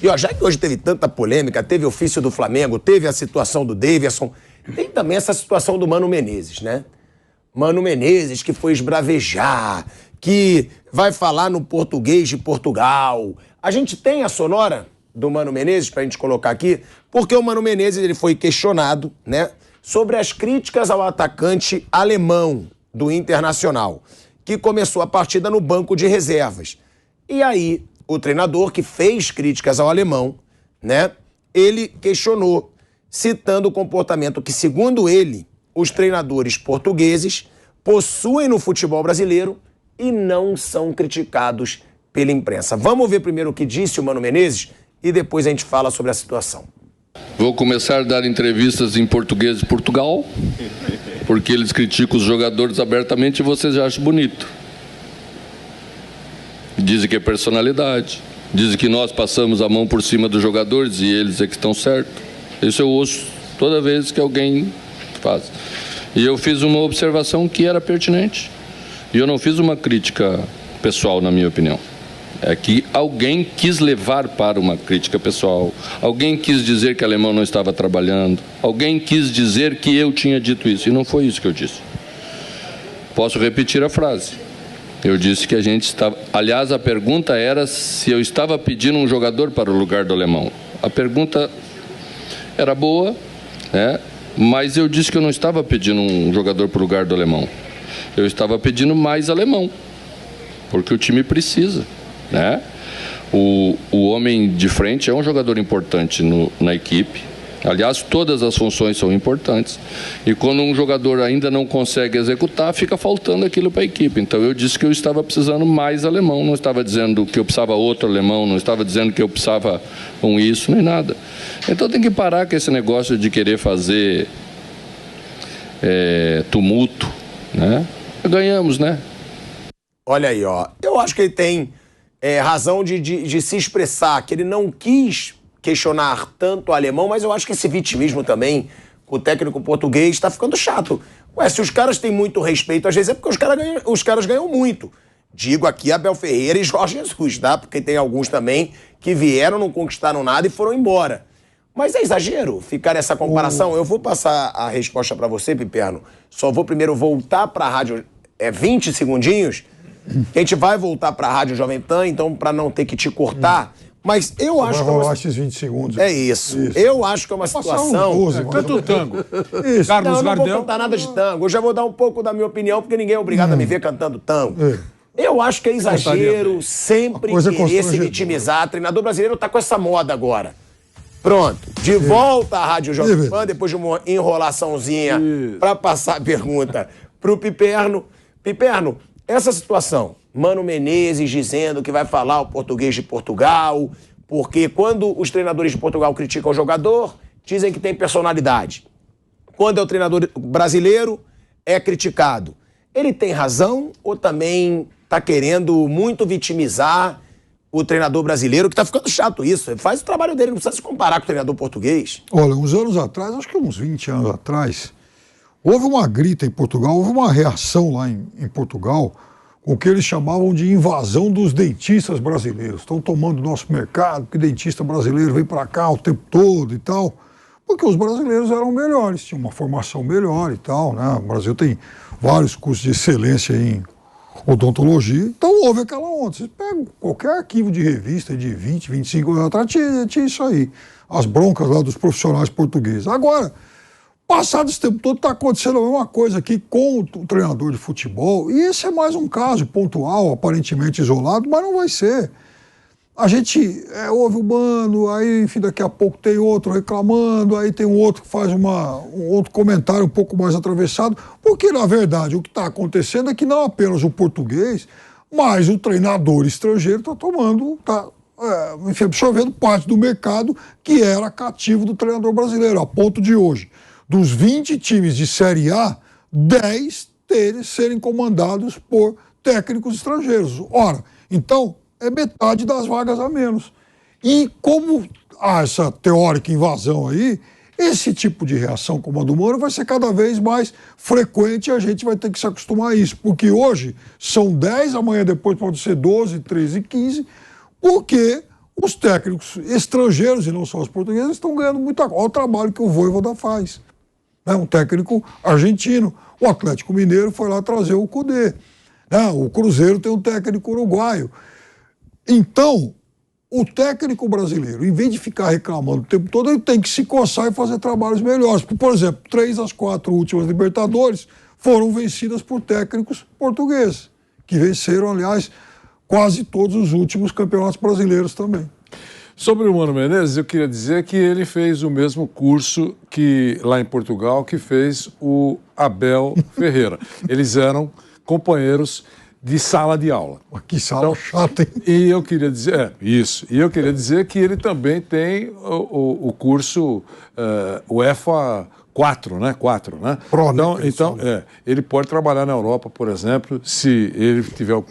E ó, já que hoje teve tanta polêmica, teve ofício do Flamengo, teve a situação do Davidson, tem também essa situação do Mano Menezes, né? Mano Menezes que foi esbravejar, que vai falar no português de Portugal. A gente tem a sonora do Mano Menezes pra gente colocar aqui, porque o Mano Menezes ele foi questionado, né, sobre as críticas ao atacante alemão do Internacional, que começou a partida no banco de reservas. E aí, o treinador que fez críticas ao alemão, né, ele questionou, citando o comportamento que, segundo ele, os treinadores portugueses possuem no futebol brasileiro e não são criticados pela imprensa. Vamos ver primeiro o que disse o Mano Menezes e depois a gente fala sobre a situação. Vou começar a dar entrevistas em português de Portugal, porque eles criticam os jogadores abertamente e vocês já acham bonito. Dizem que é personalidade, dizem que nós passamos a mão por cima dos jogadores e eles é que estão certos. Isso eu ouço toda vez que alguém faz. E eu fiz uma observação que era pertinente. E eu não fiz uma crítica pessoal, na minha opinião. É que alguém quis levar para uma crítica pessoal. Alguém quis dizer que o alemão não estava trabalhando. Alguém quis dizer que eu tinha dito isso. E não foi isso que eu disse. Posso repetir a frase. Eu disse que a gente estava... Aliás, a pergunta era se eu estava pedindo um jogador para o lugar do alemão. A pergunta era boa, né? Mas eu disse que eu não estava pedindo um jogador para o lugar do alemão. Eu estava pedindo mais alemão. Porque o time precisa. Né? O homem de frente é um jogador importante na equipe. Aliás, todas as funções são importantes. E quando um jogador ainda não consegue executar, fica faltando aquilo para a equipe. Então eu disse que eu estava precisando mais alemão. Não estava dizendo que eu precisava outro alemão, não estava dizendo que eu precisava isso, nem nada. Então tem que parar com esse negócio de querer fazer tumulto. Né? Ganhamos, né? Olha aí, ó. Eu acho que ele tem... razão de se expressar, que ele não quis questionar tanto o alemão, mas eu acho que esse vitimismo também, com o técnico português, está ficando chato. Ué, se os caras têm muito respeito, às vezes é porque os caras ganham muito. Digo aqui Abel Ferreira e Jorge Jesus, tá? Porque tem alguns também que vieram, não conquistaram nada e foram embora. Mas é exagero ficar essa comparação. Eu vou passar a resposta para você, Piperno. Só vou primeiro voltar para a rádio 20 segundinhos. A gente vai voltar para a Rádio Jovem Pan, então, para não ter que te cortar. Mas eu acho que... Vai rolar esses 20 segundos. É isso. Eu acho que é uma situação... Canta o tango. Isso. Carlos Não, eu não Gardel. vou cantar nada de tango. Eu já vou dar um pouco da minha opinião, porque ninguém é obrigado a me ver cantando tango. Eu acho que é exagero sempre querer se vitimizar. O treinador brasileiro tá com essa moda agora. Pronto. De volta à Rádio Jovem Pan, depois de uma enrolaçãozinha para passar a pergunta pro Piperno. Piperno, essa situação, Mano Menezes dizendo que vai falar o português de Portugal, porque quando os treinadores de Portugal criticam o jogador, dizem que tem personalidade. Quando é o treinador brasileiro, é criticado. Ele tem razão ou também está querendo muito vitimizar o treinador brasileiro, que está ficando chato isso? Ele faz o trabalho dele, não precisa se comparar com o treinador português. Olha, uns anos atrás, acho que uns 20 anos atrás, houve uma grita em Portugal, houve uma reação lá em Portugal, com o que eles chamavam de invasão dos dentistas brasileiros. Estão tomando o nosso mercado, porque dentista brasileiro vem para cá o tempo todo e tal. Porque os brasileiros eram melhores, tinham uma formação melhor e tal, né? O Brasil tem vários cursos de excelência em odontologia. Então houve aquela onda. Vocês pegam qualquer arquivo de revista de 20, 25 anos atrás, tinha isso aí. As broncas lá dos profissionais portugueses. Agora... Passado esse tempo todo, está acontecendo a mesma coisa aqui com o treinador de futebol. E esse é mais um caso pontual, aparentemente isolado, mas não vai ser. A gente ouve o Mano, aí, enfim, daqui a pouco tem outro reclamando, aí tem um outro que faz um outro comentário um pouco mais atravessado. Porque, na verdade, o que está acontecendo é que não apenas o português, mas o treinador estrangeiro está absorvendo parte do mercado que era cativo do treinador brasileiro, a ponto de hoje, dos 20 times de Série A, 10 serem comandados por técnicos estrangeiros. Ora, então, é metade das vagas a menos. E como há essa teórica invasão aí, esse tipo de reação como a do Mano vai ser cada vez mais frequente e a gente vai ter que se acostumar a isso. Porque hoje são 10, amanhã depois pode ser 12, 13, 15, porque Os técnicos estrangeiros, e não só os portugueses, estão ganhando muita coisa. Olha o trabalho que o Vojvoda faz. É um técnico argentino. O Atlético Mineiro foi lá trazer o Cudê. O Cruzeiro tem um técnico uruguaio. Então, o técnico brasileiro, em vez de ficar reclamando o tempo todo, ele tem que se coçar e fazer trabalhos melhores. Por exemplo, 3 das 4 últimas Libertadores foram vencidas por técnicos portugueses, que venceram, aliás, quase todos os últimos campeonatos brasileiros também. Sobre o Mano Menezes, eu queria dizer que ele fez o mesmo curso que lá em Portugal que fez o Abel Ferreira. Eles eram companheiros de sala de aula. Que sala chata, hein? E eu queria dizer, isso. E eu queria dizer que ele também tem o curso UEFA 4, né? 4, né? Pro, então ele pode trabalhar na Europa, por exemplo, se ele tiver o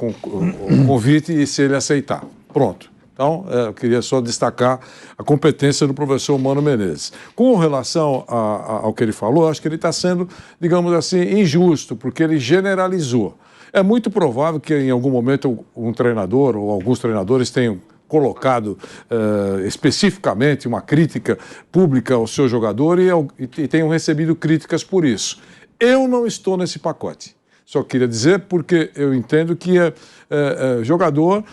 convite e se ele aceitar. Pronto. Então, eu queria só destacar a competência do professor Mano Menezes. Com relação ao que ele falou, acho que ele está sendo, digamos assim, injusto, porque ele generalizou. É muito provável que em algum momento um treinador ou alguns treinadores tenham colocado especificamente uma crítica pública ao seu jogador e tenham recebido críticas por isso. Eu não estou nesse pacote. Só queria dizer porque eu entendo que jogador,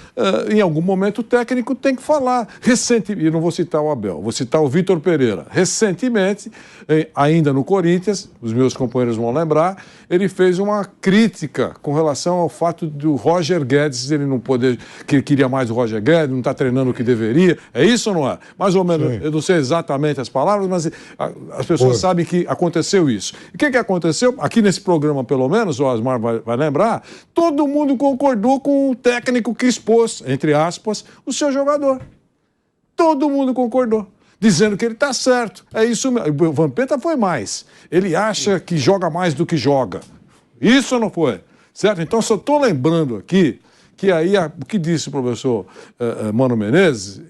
em algum momento o técnico tem que falar. Recentemente, e não vou citar o Abel, vou citar o Vitor Pereira. Recentemente, ainda no Corinthians, os meus companheiros vão lembrar, ele fez uma crítica com relação ao fato do Roger Guedes, ele não poder, que ele queria mais o Roger Guedes, não está treinando o que deveria. É isso ou não é? Mais ou menos, sim. Eu não sei exatamente as palavras, mas as pessoas sabem que aconteceu isso. E o que aconteceu? Aqui nesse programa, pelo menos, o Osmar vai lembrar, todo mundo concordou com o técnico que expôs, entre aspas, o seu jogador. Todo mundo concordou, dizendo que ele está certo. É isso mesmo. O Vampeta foi mais. Ele acha que joga mais do que joga. Isso não foi? Certo? Então, só estou lembrando aqui que aí o que disse o professor Mano Menezes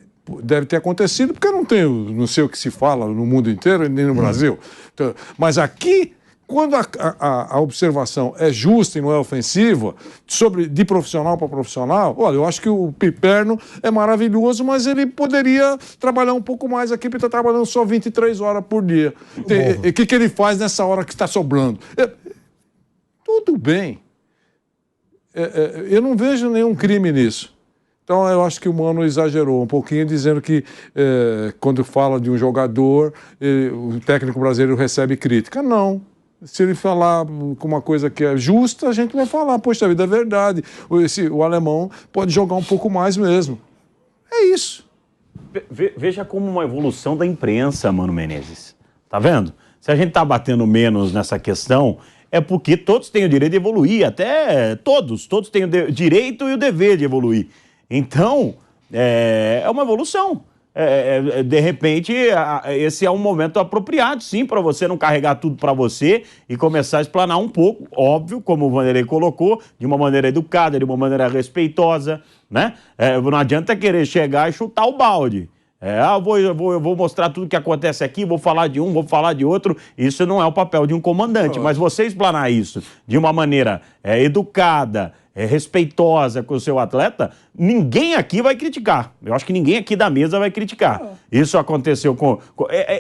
deve ter acontecido, porque eu não sei o que se fala no mundo inteiro, nem no Brasil. Então, mas aqui, quando a observação é justa e não é ofensiva, de profissional para profissional, olha, eu acho que o Piperno é maravilhoso, mas ele poderia trabalhar um pouco mais aqui, porque está trabalhando só 23 horas por dia. O que ele faz nessa hora que está sobrando? Tudo bem. Eu não vejo nenhum crime nisso. Então, eu acho que o Mano exagerou um pouquinho, dizendo que quando fala de um jogador, o técnico brasileiro recebe crítica. Não. Se ele falar com uma coisa que é justa, a gente vai falar, poxa vida, é verdade. O alemão pode jogar um pouco mais mesmo. É isso. Veja como uma evolução da imprensa, Mano Menezes. Tá vendo? Se a gente tá batendo menos nessa questão, é porque todos têm o direito de evoluir, até todos têm o direito e o dever de evoluir. Então, é uma evolução. De repente, esse é um momento apropriado, sim, para você não carregar tudo para você e começar a explanar um pouco, óbvio, como o Vanderlei colocou, de uma maneira educada, de uma maneira respeitosa, né? Não adianta querer chegar e chutar o balde. Eu vou mostrar tudo que acontece aqui, vou falar de um, vou falar de outro. Isso não é o papel de um comandante, mas você explanar isso de uma maneira educada, respeitosa com o seu atleta, ninguém aqui vai criticar. Eu acho que ninguém aqui da mesa vai criticar. Isso aconteceu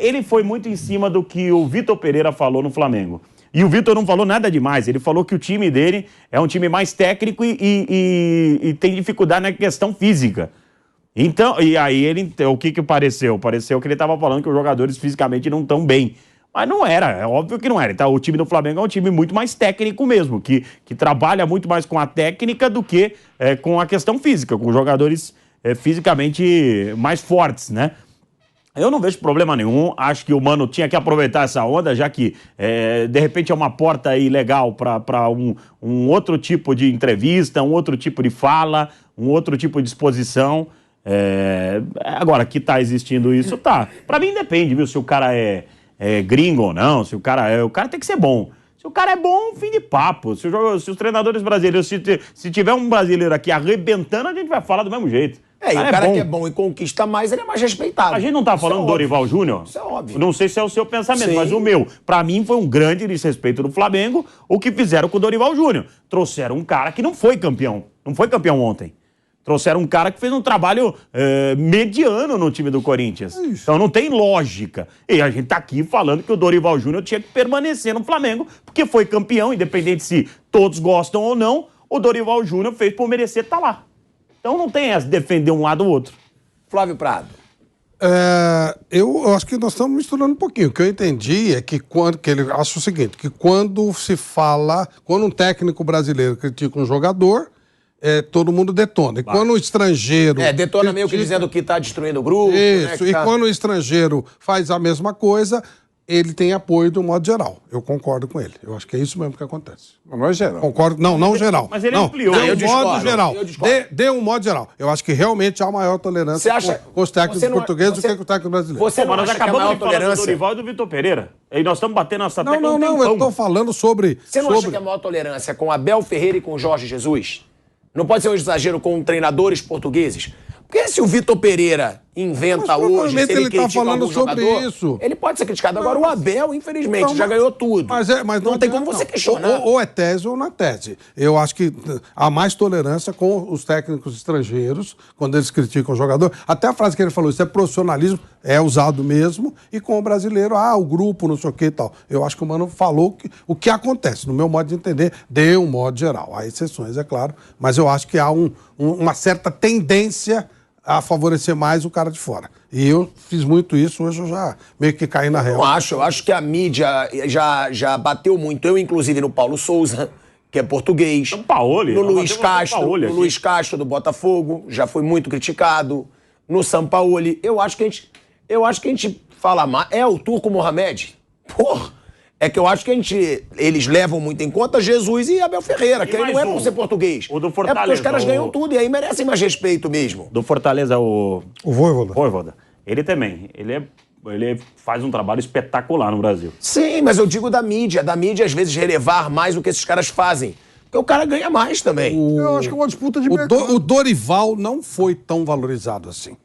ele foi muito em cima do que o Vitor Pereira falou no Flamengo. E o Vitor não falou nada demais. Ele falou que o time dele é um time mais técnico e tem dificuldade na questão física. Então, e aí o que pareceu? Pareceu que ele estava falando que os jogadores fisicamente não estão bem. Mas não era, é óbvio que não era. Então, o time do Flamengo é um time muito mais técnico mesmo, que trabalha muito mais com a técnica do que com a questão física, com jogadores fisicamente mais fortes, né? Eu não vejo problema nenhum, acho que o Mano tinha que aproveitar essa onda, já que de repente é uma porta aí legal para um outro tipo de entrevista, um outro tipo de fala, um outro tipo de exposição. Agora, que tá existindo isso, tá. Pra mim depende, viu, se o cara é gringo ou não, se o cara tem que ser bom. Se o cara é bom, fim de papo. Se os treinadores brasileiros, se tiver um brasileiro aqui arrebentando, a gente vai falar do mesmo jeito. E o cara que é bom e conquista mais, ele é mais respeitado. A gente não tá falando do Dorival Júnior? Isso é óbvio. Não sei se é o seu pensamento, Sim. Mas o meu. Pra mim foi um grande desrespeito do Flamengo o que fizeram com o Dorival Júnior. Trouxeram um cara que não foi campeão. Não foi campeão ontem. Trouxeram um cara que fez um trabalho mediano no time do Corinthians. Então não tem lógica. E a gente tá aqui falando que o Dorival Júnior tinha que permanecer no Flamengo, porque foi campeão, independente se todos gostam ou não, o Dorival Júnior fez por merecer estar lá. Então não tem essa defender um lado ou outro. Flávio Prado. Eu acho que nós estamos misturando um pouquinho. O que eu entendi é que ele acha o seguinte, que quando um técnico brasileiro critica um jogador, todo mundo detona. E quando o estrangeiro... detona meio que dizendo que está destruindo o grupo. Isso, quando o estrangeiro faz a mesma coisa, ele tem apoio do modo geral. Eu concordo com ele. Eu acho que é isso mesmo que acontece. Não é geral. Concordo, não geral. Mas ele não, ampliou. Dê um modo geral. Dê um modo geral. Eu acho que realmente há maior tolerância com os técnicos portugueses do que com o técnico brasileiro. Você não nós acha que a acabamos maior de falar do tolerância... Dorival e do Vitor Pereira. E nós estamos batendo essa tecla Não, eu estou falando sobre... Você não acha que a maior tolerância é com Abel Ferreira e com Jorge Jesus? Não pode ser um exagero com treinadores portugueses? Porque se o Vitor Pereira inventa hoje, se ele critica falando algum sobre jogador, isso. ele pode ser criticado. Agora o Abel, infelizmente, já ganhou tudo. Mas não tem como você questionar. Ou é tese ou não é tese. Eu acho que há mais tolerância com os técnicos estrangeiros, quando eles criticam o jogador. Até a frase que ele falou, isso é profissionalismo, é usado mesmo. E com o brasileiro, o grupo, não sei o que e tal. Eu acho que o Mano falou o que acontece, no meu modo de entender, de um modo geral. Há exceções, é claro, mas eu acho que há uma certa tendência a favorecer mais o cara de fora. E eu fiz muito isso, hoje eu já meio que caí na real. Eu acho que a mídia já bateu muito. Eu, inclusive, no Paulo Souza, que é português. No Luiz Castro, do Botafogo, já foi muito criticado. No Sampaoli. Eu acho que a gente fala mais. É o Turco Mohamed? Porra! É que eu acho que eles levam muito em conta Jesus e Abel Ferreira, que aí não é por ser português. O do Fortaleza. É porque os caras ganham tudo e aí merecem mais respeito mesmo. Do Fortaleza, o Voivoda. Ele também. Ele faz um trabalho espetacular no Brasil. Sim, mas eu digo da mídia às vezes relevar mais o que esses caras fazem. Porque o cara ganha mais também. Eu acho que é uma disputa de mercado. O Dorival não foi tão valorizado assim.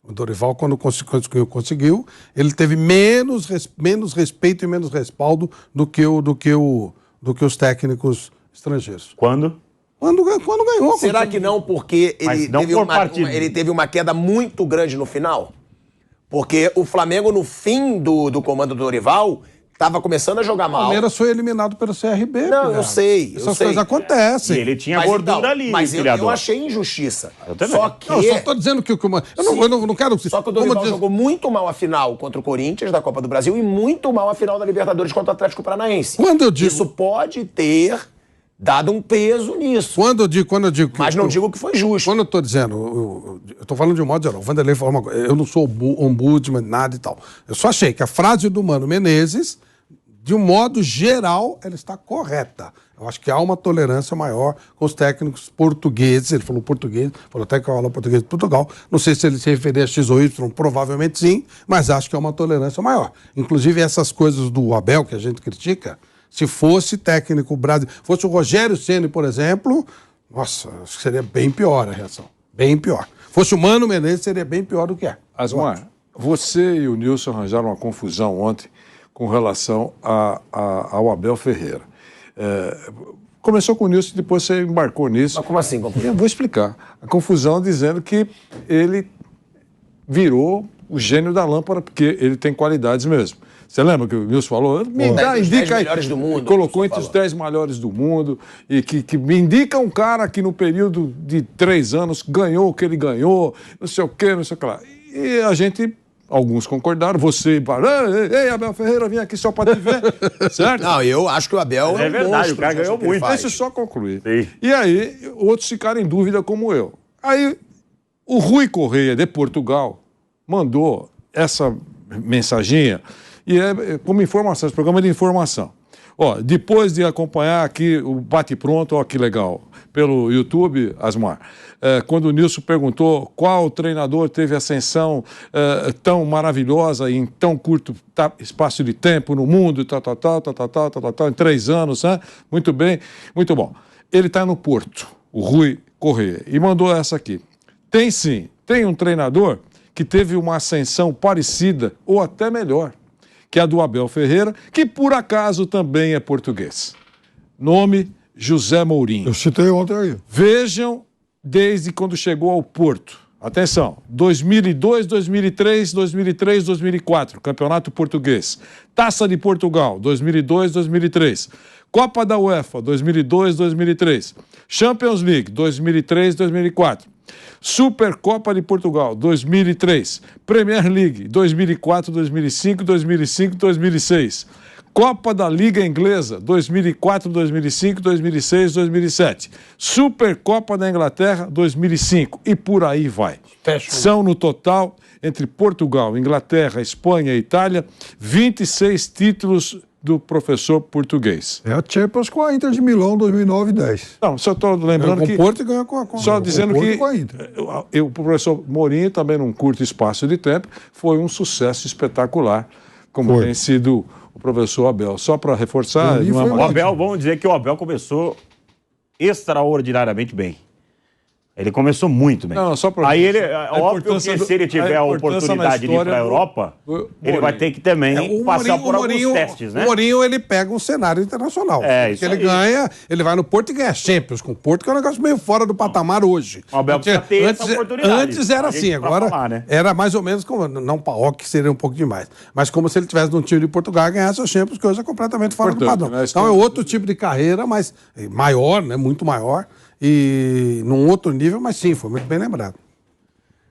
O Dorival, quando conseguiu, ele teve menos respeito e menos respaldo do que os técnicos estrangeiros. Quando? Quando ganhou. Será que não porque ele teve uma queda muito grande no final? Porque o Flamengo, no fim do comando do Dorival, estava começando a jogar mal. O Palmeiras foi eliminado pelo CRB. Não, eu sei. Essas coisas acontecem. E ele tinha gordura ali, mas eu achei injustiça. Eu também. Só que... Eu só estou dizendo que eu não quero... Só que o Dorival jogou muito mal a final contra o Corinthians da Copa do Brasil e muito mal a final da Libertadores contra o Atlético Paranaense. Quando eu digo... Isso pode ter dado um peso nisso. Quando eu digo mas não digo que foi justo. Quando eu estou dizendo, eu estou falando de um modo geral. O Vanderlei falou uma coisa, eu não sou ombudsman, nada e tal. Eu só achei que a frase do Mano Menezes, de um modo geral, ela está correta. Eu acho que há uma tolerância maior com os técnicos portugueses. Ele falou português, falou até que eu falo português de Portugal. Não sei se ele se referia a X ou Y, provavelmente sim, mas acho que é uma tolerância maior. Inclusive essas coisas do Abel que a gente critica, se fosse técnico brasileiro, fosse o Rogério Ceni, por exemplo, nossa, acho que seria bem pior a reação. Bem pior. Fosse o Mano Menezes, seria bem pior do que é. Asmar, você e o Nilson arranjaram uma confusão ontem com relação ao Abel Ferreira. Começou com o Nilson e depois você embarcou nisso. Mas como assim, confusão? Eu vou explicar. A confusão dizendo que ele virou o gênio da lâmpada, porque ele tem qualidades mesmo. Você lembra que o Nilson falou? Indica aí. 10 melhores do mundo. Colocou entre os 10 melhores do mundo e que me indica um cara que no período de 3 anos ganhou o que ele ganhou, não sei o que, não sei o que lá. E a gente... Alguns concordaram, você... Ei, Abel Ferreira, vim aqui só para te ver, certo? Não, eu acho que o Abel é verdade, o cara ganhou muito. Deixa eu só concluir. Sim. E aí, outros ficaram em dúvida como eu. Aí, o Rui Correia, de Portugal, mandou essa mensaginha, e como informação, esse programa é de informação. Ó, depois de acompanhar aqui o Bate-Pronto, ó que legal, pelo YouTube, Asmar, quando o Nilson perguntou qual treinador teve ascensão tão maravilhosa em tão curto espaço de tempo no mundo, em 3 anos, né? Muito bem, muito bom. Ele está no Porto, o Rui Correia, e mandou essa aqui. Tem sim, tem um treinador que teve uma ascensão parecida ou até melhor, que é a do Abel Ferreira, que por acaso também é português. Nome, José Mourinho. Eu citei ontem aí. Vejam desde quando chegou ao Porto. Atenção, 2002, 2003, 2003, 2004, Campeonato Português. Taça de Portugal, 2002, 2003. Copa da UEFA, 2002, 2003. Champions League, 2003, 2004. Supercopa de Portugal, 2003. Premier League, 2004, 2005, 2005, 2006. Copa da Liga Inglesa, 2004, 2005, 2006, 2007. Supercopa da Inglaterra, 2005. E por aí vai. São, no total, entre Portugal, Inglaterra, Espanha e Itália, 26 títulos do professor português. É a Champions com a Inter de Milão 2009 e 10. Não, só estou lembrando que... Com o Porto e ganhou com a... Só dizendo Porto que com a Inter. o professor Mourinho, também num curto espaço de tempo, foi um sucesso espetacular, como Foi. tem sido o professor Abel. Só para reforçar... Mourinho foi O Abel, vamos dizer que o Abel começou extraordinariamente bem. Ele começou muito bem. Não, só pra... Aí ele, a óbvio que se ele tiver a oportunidade de ir para a Europa, ele vai ter que também passar por alguns testes, né? O Mourinho, ele pega um cenário internacional. É, isso ele aí. ganha, ele vai no Porto e ganha Champions com o Porto, que é um negócio meio fora do patamar hoje. O Abel precisa ter essa oportunidade. Antes era A gente assim, pra agora falar, né? era mais ou menos como, não Paok, que seria um pouco demais, mas como se ele tivesse num time de Portugal e ganhasse a Champions, que hoje é completamente fora do Portanto, padrão. né, Então é outro tipo de carreira, mas maior, né, muito maior, e num outro nível, mas sim, foi muito bem lembrado.